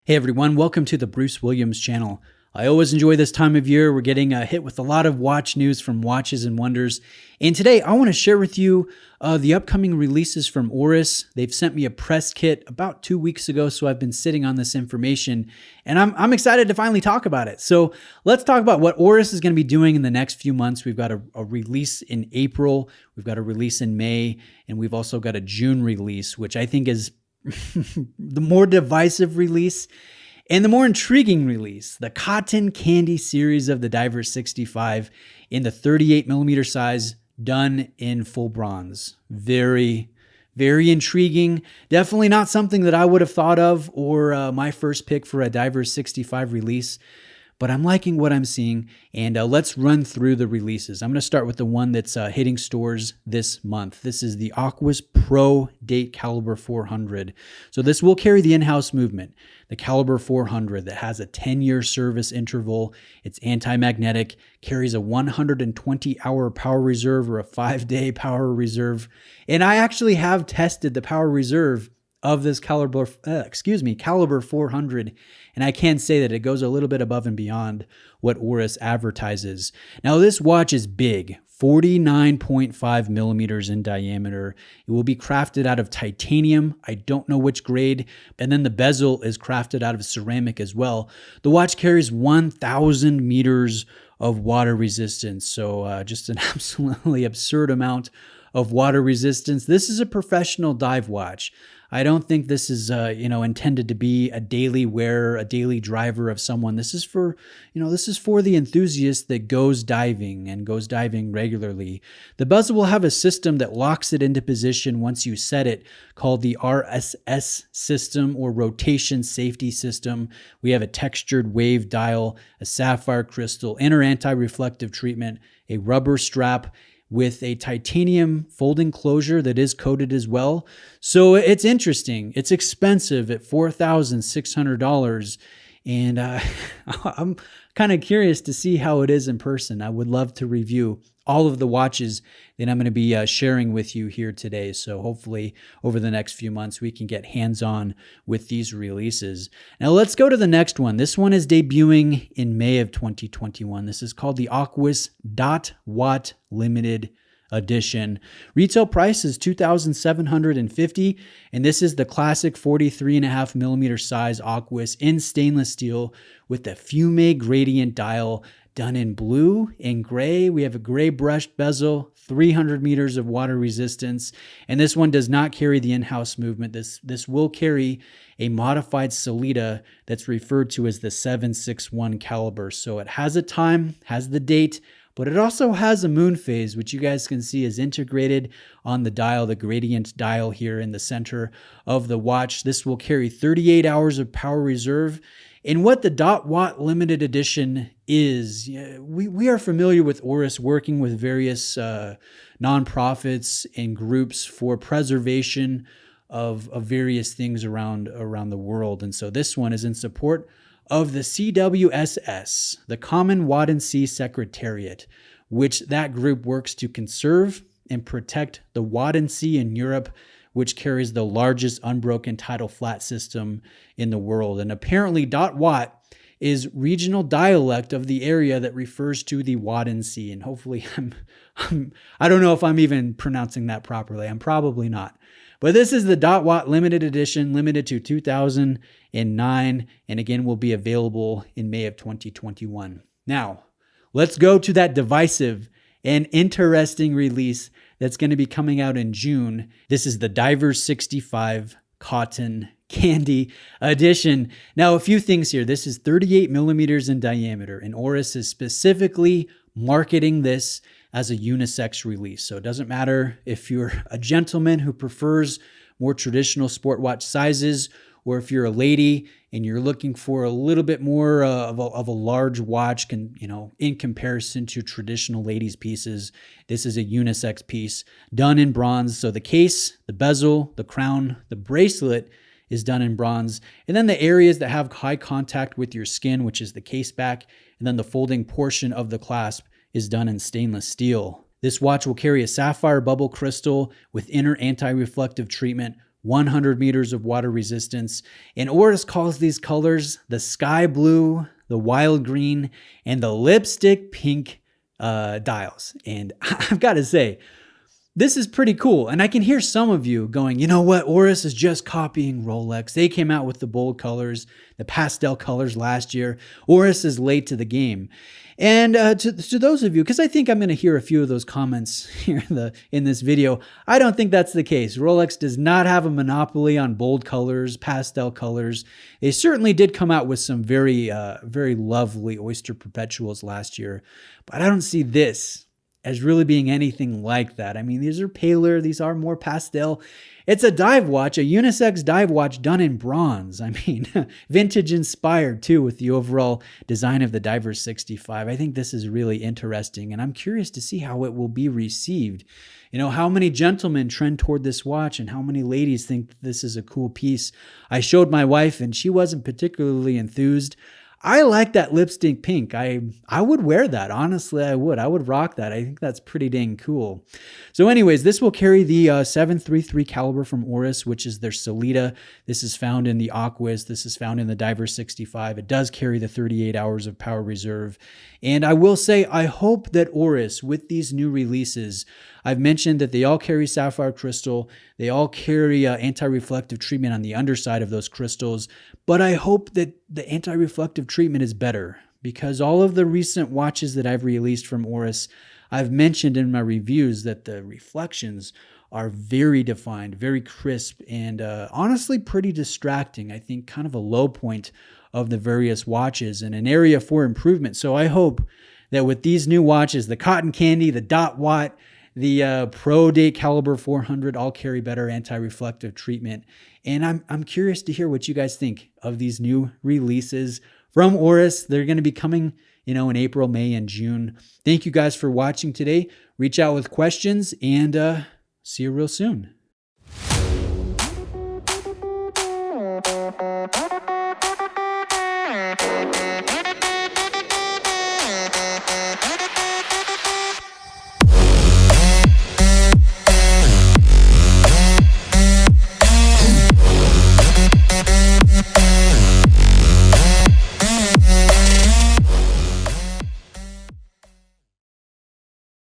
Hey everyone, welcome to the Bruce Williams channel. I always enjoy this time of year. We're getting hit with a lot of watch news from Watches and Wonders. And today I want to share with you the upcoming releases from Oris. They've sent me a press kit about 2 weeks ago, so I've been sitting on this information and I'm excited to finally talk about it. So let's talk about what Oris is going to be doing in the next few months. We've got a release in April, we've got a release in May, and we've also got a June release, which I think is the more divisive release and the more intriguing release, the Cotton Candy series of the Diver 65 in the 38mm size, done in full bronze. Very, very intriguing. Definitely not something that I would have thought of or my first pick for a Diver 65 release. But I'm liking what I'm seeing, and let's run through the releases. I'm going to start with the one that's hitting stores this month. This is the AquisPRO Date Calibre 400. So this will carry the in-house movement, the Calibre 400 that has a 10-year service interval. It's anti-magnetic, carries a 120-hour power reserve or a 5-day power reserve. And I actually have tested the power reserve of this Calibre 400, and I can say that it goes a little bit above and beyond what Oris advertises. Now, this watch is big, 49.5 millimeters in diameter. It will be crafted out of titanium. I don't know which grade, and then the bezel is crafted out of ceramic as well. The watch carries 1,000 meters of water resistance, so just an absolutely absurd amount of water resistance. This is a professional dive watch. I don't think this is, intended to be a daily wearer, a daily driver of someone. This is for the enthusiast that goes diving and goes diving regularly. The bezel will have a system that locks it into position once you set it, called the RSS system or rotation safety system. We have a textured wave dial, a sapphire crystal, inner anti-reflective treatment, a rubber strap, with a titanium folding closure that is coated as well. So it's interesting. It's expensive at $4,600. And I'm kind of curious to see how it is in person. I would love to review all of the watches that I'm going to be sharing with you here today. So hopefully over the next few months, we can get hands-on with these releases. Now let's go to the next one. This one is debuting in May of 2021. This is called the Aquis DotWatt Limited Edition. Retail price is $2,750, and this is the classic 43.5 millimeter size Aquis in stainless steel with the fume gradient dial, done in blue and gray. We have a gray brushed bezel, 300 meters of water resistance, and this one does not carry the in-house movement. This will carry a modified Solita that's referred to as the 761 caliber. So it has a time, has the date, but it also has a moon phase, which you guys can see is integrated on the dial, the gradient dial here in the center of the watch. This will carry 38 hours of power reserve. And what the DotWatt Limited Edition is, we are familiar with Oris working with various nonprofits and groups for preservation of various things around the world. And so this one is in support of the CWSS, the Common Watt and Sea Secretariat, which that group works to conserve and protect the Watt and Sea in Europe, which carries the largest unbroken tidal flat system in the world. And apparently DotWatt is regional dialect of the area that refers to the Wadden Sea. And hopefully I don't know if I'm even pronouncing that properly. I'm probably not. But this is the DotWatt Limited Edition, limited to 2009, and again will be available in May of 2021. Now, let's go to that divisive and interesting release that's going to be coming out in June. This is the Diver 65 Cotton Candy Edition. Now, a few things here. This is 38 millimeters in diameter, and Oris is specifically marketing this as a unisex release. So it doesn't matter if you're a gentleman who prefers more traditional sport watch sizes, or if you're a lady and you're looking for a little bit more of a large watch, in comparison to traditional ladies' pieces. This is a unisex piece done in bronze. So the case, the bezel, the crown, the bracelet is done in bronze. And then the areas that have high contact with your skin, which is the case back, and then the folding portion of the clasp is done in stainless steel. This watch will carry a sapphire bubble crystal with inner anti-reflective treatment, 100 meters of water resistance. And Oris calls these colors the sky blue, the wild green, and the lipstick pink dials. And I've got to say, this is pretty cool. And I can hear some of you going, you know what, Oris is just copying Rolex. They came out with the bold colors, the pastel colors last year. Oris is late to the game. And to those of you, because I think I'm going to hear a few of those comments here in this video, I don't think that's the case. Rolex does not have a monopoly on bold colors, pastel colors. They certainly did come out with some very lovely Oyster Perpetuals last year, but I don't see this as really being anything like that. I mean, these are paler, these are more pastel. It's a dive watch, a unisex dive watch done in bronze. I mean, vintage inspired too with the overall design of the Diver 65. I think this is really interesting, and I'm curious to see how it will be received. You know, how many gentlemen trend toward this watch and how many ladies think this is a cool piece. I showed my wife and she wasn't particularly enthused. I like that lipstick pink. I would wear that. Honestly, I would. I would rock that. I think that's pretty dang cool. So anyways, this will carry the 733 caliber from Oris, which is their Solita. This is found in the Aquas. This is found in the Diver 65. It does carry the 38 hours of power reserve. And I will say, I hope that Oris, with these new releases, I've mentioned that they all carry sapphire crystal. They all carry anti-reflective treatment on the underside of those crystals. But I hope that the anti-reflective treatment is better, because all of the recent watches that I've released from Oris, I've mentioned in my reviews that the reflections are very defined, very crisp, and honestly pretty distracting. I think kind of a low point of the various watches and an area for improvement. So I hope that with these new watches, the Cotton Candy, the DotWatt, the Pro Date Calibre 400 all carry better anti-reflective treatment. And I'm curious to hear what you guys think of these new releases from Oris. They're going to be coming, in April, May, and June. Thank you guys for watching today. Reach out with questions, and see you real soon.